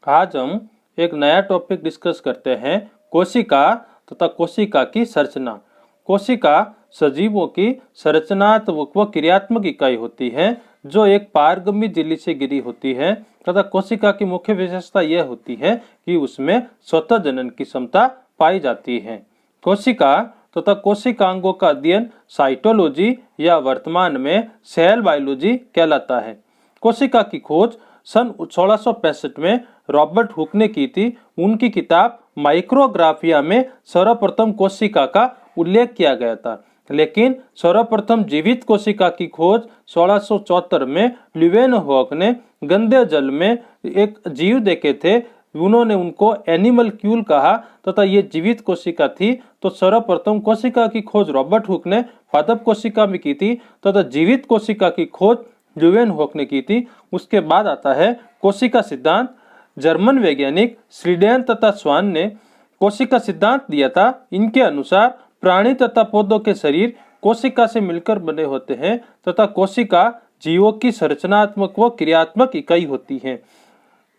आज हम एक नया टॉपिक डिस्कस करते हैं, कोशिका तथा कोशिका की संरचना। कोशिका सजीवों की संरचनात्मक व क्रियात्मक इकाई होती है जो एक पारगम्य झिल्ली से घिरी होती है तथा कोशिका की मुख्य विशेषता यह होती है कि उसमें स्वतः जनन की क्षमता पाई जाती है। कोशिका तथा कोशिकांगों का अध्ययन साइटोलॉजी या वर्तमान में सेल बायोलॉजी कहलाता है। कोशिका की खोज सन 1665 में रॉबर्ट हुक ने की थी। उनकी किताब माइक्रोग्राफिया में सर्वप्रथम कोशिका का उल्लेख किया गया था, लेकिन सर्वप्रथम जीवित कोशिका की खोज 1674 में ल्यूवेनहॉक ने गंदे जल में एक जीव देखे थे। उन्होंने उनको एनिमलक्यूल कहा तथा ये जीवित कोशिका थी। तो सर्वप्रथम कोशिका की खोज रॉबर्ट हुक ने पादप कोशिका में की थी तथा जीवित कोशिका की खोज ल्यूवेनहॉक ने की थी। उसके बाद आता है कोशिका सिद्धांत। जर्मन वैज्ञानिक श्रीडेन तथा स्वान ने कोशिका सिद्धांत दिया था। इनके अनुसार प्राणी तथा पौधों के शरीर कोशिका से मिलकर बने होते हैं तथा कोशिका जीवों की संरचनात्मक व क्रियात्मक इकाई होती है।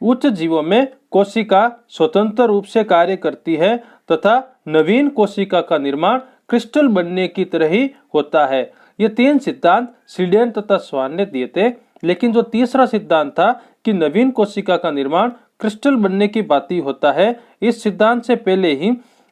उच्च जीवों में कोशिका स्वतंत्र रूप से कार्य करती है तथा नवीन कोशिका का निर्माण क्रिस्टल बनने की तरह ही होता है। ये तीन सिद्धांत श्रीडेन तथा स्वान ने दिए थे, लेकिन जो तीसरा सिद्धांत था कि नवीन कोशिका का निर्माण क्रिस्टल बनने की बात ही होता है, इस सिद्धांत से पहले ही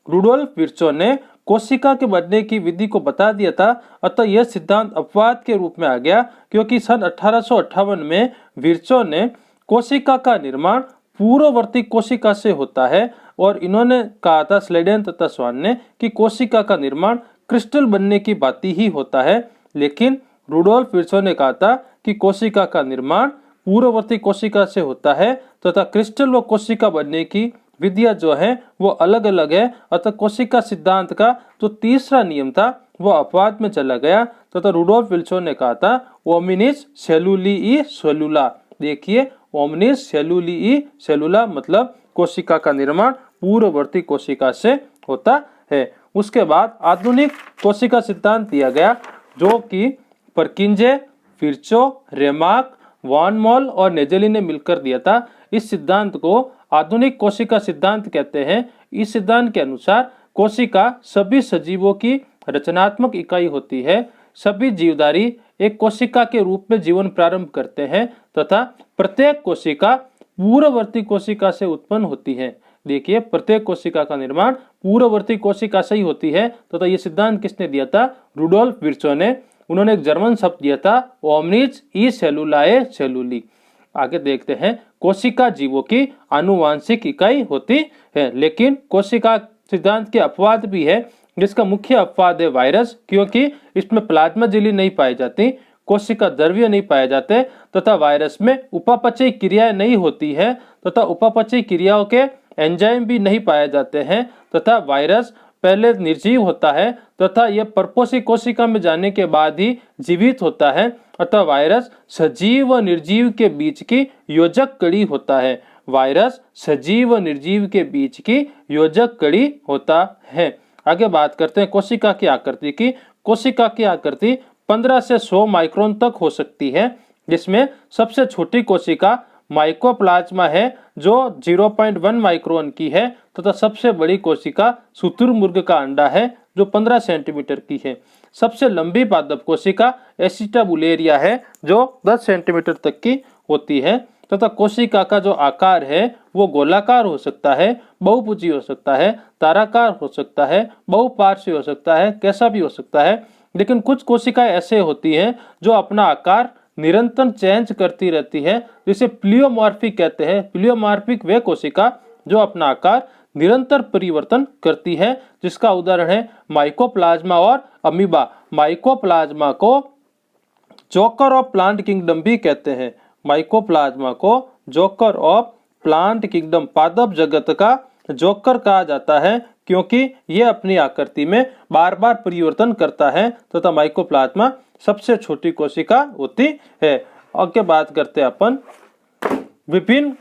रुडोल्फ विर्चो ने कोशिका के बनने की विधि को बता दिया था। अतः यह सिद्धांत अपवाद के रूप में आ गया, क्योंकि सन 1858 में विर्चो ने कोशिका का निर्माण पूर्ववर्ती कोशिका से होता है और इन्होंने कहा था, स्लेडेन तथा स्वान ने, कि कोशिका का निर्माण क्रिस्टल बनने की बात ही होता है। लेकिन रुडोल्फ विर्चो ने कहा था कि कोशिका का निर्माण पूर्ववर्ती कोशिका से होता है तथा क्रिस्टल व कोशिका बनने की विधियां जो है वो अलग अलग है। अतः कोशिका सिद्धांत का जो तीसरा नियम था वो अपवाद में चला गया तथा रुडोल्फ विर्चो ने कहा था ओमिनिस सेलुलिई सेलुला। देखिए, ओमिनिस सेलुलिई सेलुला मतलब कोशिका का निर्माण पूर्ववर्ती कोशिका से होता है। उसके बाद आधुनिक कोशिका सिद्धांत दिया गया, जो कि परकिंजे, विर्चो, रेमार्क, वॉन मॉल और नेजेली ने मिलकर दिया था। इस सिद्धांत को आधुनिक कोशिका सिद्धांत कहते हैं। इस सिद्धांत के अनुसार कोशिका सभी सजीवों की रचनात्मक इकाई होती है। सभी जीवधारी एक कोशिका के रूप में जीवन प्रारंभ करते हैं तथा प्रत्येक कोशिका पूर्ववर्ती कोशिका से उत्पन्न होती है। देखिए, प्रत्येक कोशिका का निर्माण पूर्ववर्ती कोशिका से ही होती है तथा ये सिद्धांत किसने दिया था? रुडोल्फ विर्चो ने। उन्होंने एक जर्मन शब्द दिया था, ओमनिस ई सेलुलाए सेलुली। आगे देखते हैं, कोशिका जीवों की आनुवांशिक इकाई होती है, लेकिन कोशिका सिद्धांत के अपवाद भी है, जिसका मुख्य अपवाद है वायरस, क्योंकि इसमें प्लाज्मा झिल्ली नहीं पाई जाती, कोशिका द्रव्य नहीं पाए जाते तथा वायरस में उपापचयी क्रियाएं नहीं होती है तथा उपापचयी क्रियाओं के एंजाइम भी नहीं पाए जाते हैं तथा वायरस पहले निर्जीव होता है तथा यह परपोषी कोशिका में जाने के बाद ही जीवित होता है। अतः वायरस सजीव व निर्जीव के बीच की योजक कड़ी होता है। वायरस सजीव व निर्जीव के बीच की योजक कड़ी होता है। आगे बात करते हैं कोशिका की आकृति की। कोशिका की आकृति 15 से 100 माइक्रोन तक हो सकती है, जिसमें सबसे छोटी कोशिका माइकोप्लाज्मा है जो 0.1 माइक्रोन की है तथा सबसे बड़ी कोशिका शुतुरमुर्ग का अंडा है जो 15 सेंटीमीटर की है। सबसे लंबी पादप कोशिका एसिटाबुलेरिया है जो 10 सेंटीमीटर तक की होती है तथा कोशिका का जो आकार है वो गोलाकार हो सकता है, बहुभुजी हो सकता है, ताराकार हो सकता है, बहुपार्श्वी हो सकता है, कैसा भी हो सकता है। लेकिन कुछ कोशिकाएं ऐसे होती हैं जो अपना आकार निरंतर चेंज करती रहती है, जिसे प्लियोमॉर्फिक कहते हैं। प्लियोमॉर्फिक वे कोशिका जो अपना आकार निरंतर परिवर्तन करती है, जिसका उदाहरण है माइकोप्लाज्मा और अमीबा। माइकोप्लाज्मा को जोकर ऑफ प्लांट किंगडम भी कहते हैं। माइकोप्लाज्मा को जोकर ऑफ प्लांट किंगडम, पादप जगत का जोकर कहा जाता है, क्योंकि यह अपनी आकृति में बार बार परिवर्तन करता है तथा माइकोप्लाज्मा सबसे छोटी कोशिका होती है। आगे बात करते हैं अपन विभिन्न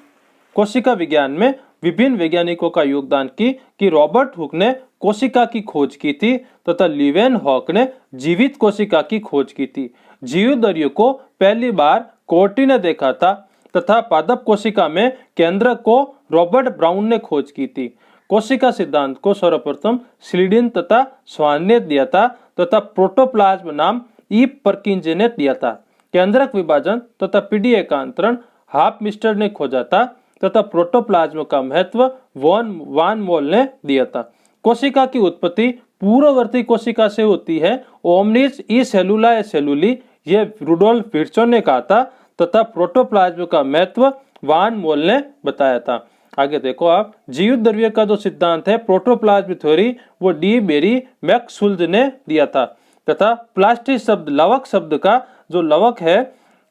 कोशिका विज्ञान में विभिन्न वैज्ञानिकों का योगदान की कि रॉबर्ट हुक ने कोशिका की खोज की थी तथा ल्यूवेनहॉक ने जीवित कोशिका की खोज की थी। जीवदरियों को पहली बार कोर्टी ने देखा था। तथा पादप कोशिका में केंद्रक को रॉबर्ट ब्राउन ने खोज की थी। कोशिका सिद्धांत को सर्वप्रथम स्लीडिन तथा स्वान ने दिया था तथा प्रोटोप्लाज्म नाम ई परकिंजे ने दिया था। केंद्रक विभाजन तथा पीडीए का अंतरण हाफ मिस्टर ने खोजा था तथा प्रोटोप्लाज्म का महत्व वान मोल ने दिया था। कोशिका की उत्पत्ति पूर्ववर्ती कोशिका से होती है, ओमनिस ई सेलुला ए सेलुली, ये रुडोल्फ विर्चो ने कहा था तथा प्रोटोप्लाज्म का महत्व वान मोल ने बताया था। आगे देखो आप, जीवित द्रव्य का जो सिद्धांत है प्रोटोप्लाज्म थ्योरी, वो डी बेरी मैक्सुल्ज ने दिया था तथा प्लास्टिक शब्द लवक शब्द का जो लवक है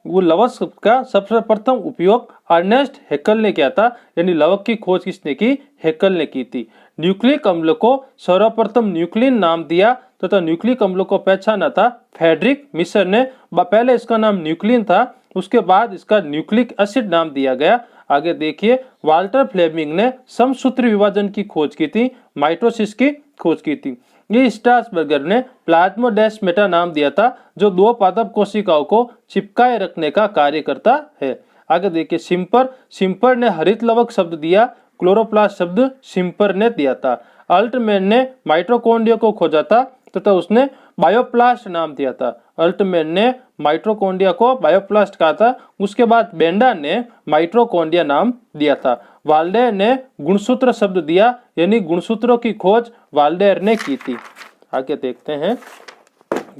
वो लवक शब्द का सबसे प्रथम उपयोग अर्नेस्ट हैकल ने किया था, यानी लवक की खोज किसने की? हैकल ने की थी। न्यूक्लिक अम्ल को सर्वप्रथम न्यूक्लिन नाम दिया तथा न्यूक्लिक अम्ल को पहचाना था फ्रेडरिक मिशर ने। पहले इसका नाम न्यूक्लिन था, उसके बाद इसका न्यूक्लिक एसिड नाम दिया गया। आगे देखिए, वाल्टर फ्लेमिंग ने समसूत्री विभाजन की खोज की थी, माइटोसिस की खोज की थी। ये स्ट्रासबर्गर ने प्लाज्मोडेस्माटा नाम दिया था, जो दो पादप कोशिकाओं को चिपकाए रखने का कार्य करता है। आगे देखिए, सिम्पर ने हरित लवक शब्द दिया, क्लोरोप्लास्ट शब्द सिम्पर ने दिया था। अल्टमैन ने माइटोकॉन्ड्रिया को खोजा था तथा उसने बायोप्लास्ट नाम दिया था। अल्टमैन ने माइटोकॉन्ड्रिया को बायोप्लास्ट कहा था। उसके बाद बेंडा ने माइटोकॉन्ड्रिया नाम दिया था। वाल्डेयर ने गुणसूत्र शब्द दिया, यानी गुणसूत्रों की खोज वाल्डेयर ने की थी। आगे देखते हैं,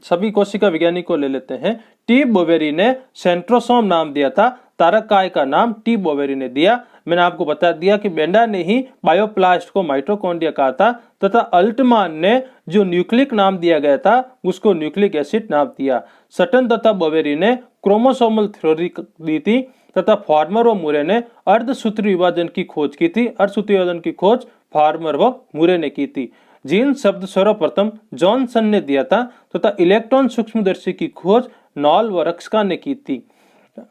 सभी कोशिका वैज्ञानिक को ले लेते हैं। टी बोवेरी ने सेंट्रोसोम नाम दिया था, तारकाय का नाम टी बोवेरी ने दिया। मैंने आपको बता दिया कि बेंडा ने ही बायोप्लास्ट को माइटोकॉन्ड्रिया कहा था तथा अल्टमान ने जो न्यूक्लिक नाम दिया गया था उसको न्यूक्लिक एसिड नाम दिया। सटन तथा बोवेरी ने क्रोमोसोमल थ्योरी दी थी तथा फार्मर व मुरे ने अर्धसूत्री विभाजन की खोज की थी। अर्धसूत्री विभाजन की खोज फार्मर व मुरे ने की थी। जीन शब्द सर्वप्रथम जॉनसन ने दिया था तथा इलेक्ट्रॉन सूक्ष्मदर्शी की खोज नॉल व रक्सका ने की थी।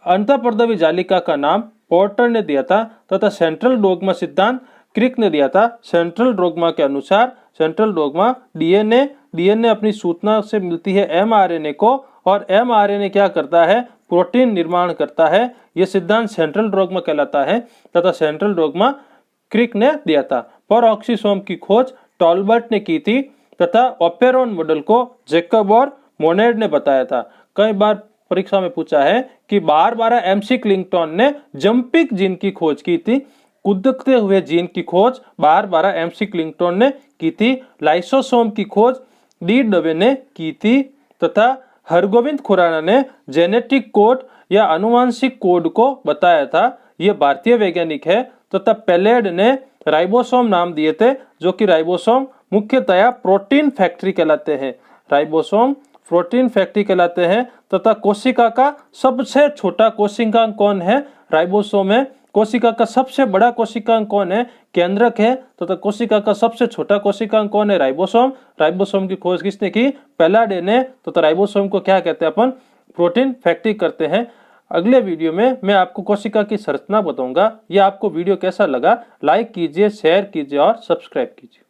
अंतःपर्दवी जालिका का नाम पोर्टर ने दिया था तथा सेंट्रल डोग्मा सिद्धांत क्रिक ने दिया था। सेंट्रल डोग्मा के अनुसार सेंट्रल डोग्मा डीएनए अपनी सूचना से मिलती है एमआरएनए को, और एमआरएनए क्या करता है? प्रोटीन निर्माण करता है। यह सिद्धांत सेंट्रल डोग्मा कहलाता है तथा सेंट्रल डोग्मा क्रिक ने दिया था। परऑक्सीसोम की खोज टॉलबर्ट ने की थी तथा ओपेरोन मॉडल को जैकब और मोनेड ने बताया था। कई बार परीक्षा में पूछा है कि बारबारा एमसी क्लिंगटन ने जंपिंग जीन की खोज की थी। कूदते हुए जीन की खोज बारबारा एमसी क्लिंगटन ने की थी। लाइसोसोम की खोज डी डवे ने की थी तथा हरगोविंद खुराना ने जेनेटिक कोड या अनुवांशिक कोड को बताया था। यह भारतीय वैज्ञानिक है तथा पेलेड ने राइबोसोम नाम दिए थे, जो कि राइबोसोम मुख्यतया प्रोटीन फैक्ट्री कहलाते हैं। राइबोसोम प्रोटीन फैक्ट्री कहलाते हैं तथा कोशिका का सबसे छोटा कोशिकांग कौन है? राइबोसोम है। कोशिका का सबसे बड़ा कोशिकांग कौन है? केंद्रक है। तथा कोशिका का सबसे छोटा कोशिकांग कौन है? राइबोसोम। राइबोसोम की खोज किसने की? पेलाडे ने। तो राइबोसोम को क्या कहते हैं अपन? प्रोटीन फैक्ट्री करते हैं। अगले वीडियो में मैं आपको कोशिका की संरचना बताऊंगा। यह आपको वीडियो कैसा लगा? लाइक कीजिए, शेयर कीजिए और सब्सक्राइब कीजिए।